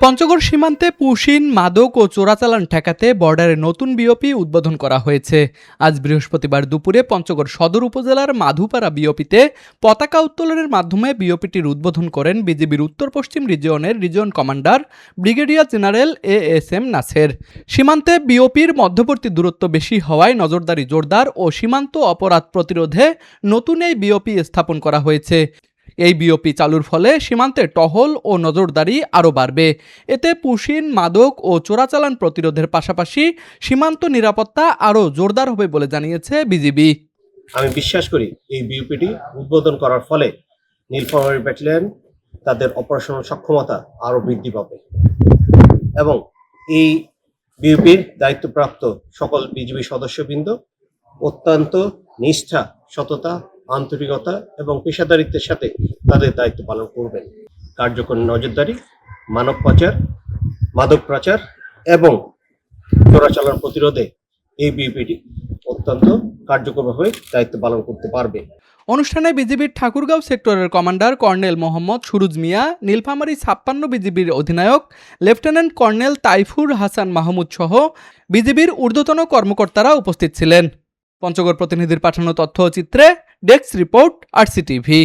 পঞ্চগড় সীমান্তে পুশিন, মাদক ও চোরাচালান ঠেকাতে বর্ডারে নতুন বিওপি উদ্বোধন করা হয়েছে। আজ বৃহস্পতিবার দুপুরে পঞ্চগড় সদর উপজেলার মাধুপাড়া বিওপিতে পতাকা উত্তোলনের মাধ্যমে বিওপিটির উদ্বোধন করেন বিজিবির উত্তর পশ্চিম রিজিয়নের region commander brigadier general ASM Naser. সীমান্তে বিওপির মধ্যবর্তী দূরত্ব বেশি হওয়ায় নজরদারি জোরদার ও সীমান্ত অপরাধ প্রতিরোধে নতুন এই বিওপি স্থাপন করা হয়েছে। এই বিওপি চালুর ফলে সীমান্তে টহল ও নজরদারি আরও বাড়বে। এতে পুশিন, মাদক ও চোরাচালান প্রতিরোধের পাশাপাশি সীমান্ত নিরাপত্তা আরও জোরদার হবে বলে জানিয়েছে বিজিবি। আমি বিশ্বাস করি এই বিওপিটি উদ্বোধন করার ফলে নীলফামারী ব্যাটালিয়ন তাদের অপারেশনাল সক্ষমতা আরও বৃদ্ধি পাবে এবং এই বিওপির দায়িত্বপ্রাপ্ত সকল বিজিবি সদস্যবৃন্দ অত্যন্ত নিষ্ঠা, সততা, আন্তরিকতা এবং পেশাদারিত্বের সাথে তাদের দায়িত্ব পালন করবেন। কার্যকর নজরদারি, মানব পাচার, মাদক পাচার এবং চোরাচালান প্রতিরোধে এই বিওপিটি অত্যন্ত কার্যকরভাবে দায়িত্ব পালন করতে পারবে। অনুষ্ঠানে বিজিবির ঠাকুরগাঁও সেক্টরের কমান্ডার কর্নেল মোহাম্মদ সুরুজ মিয়া, নীলফামারী 56 বিজিবির অধিনায়ক লেফটেন্যান্ট কর্নেল তাইফুর হাসান মাহমুদ সহ বিজিবির ঊর্ধ্বতন কর্মকর্তারা উপস্থিত ছিলেন। পঞ্চগড় প্রতিনিধির পাঠানো তথ্য ও চিত্রে ডেস্ক রিপোর্ট, আরসিটিভি।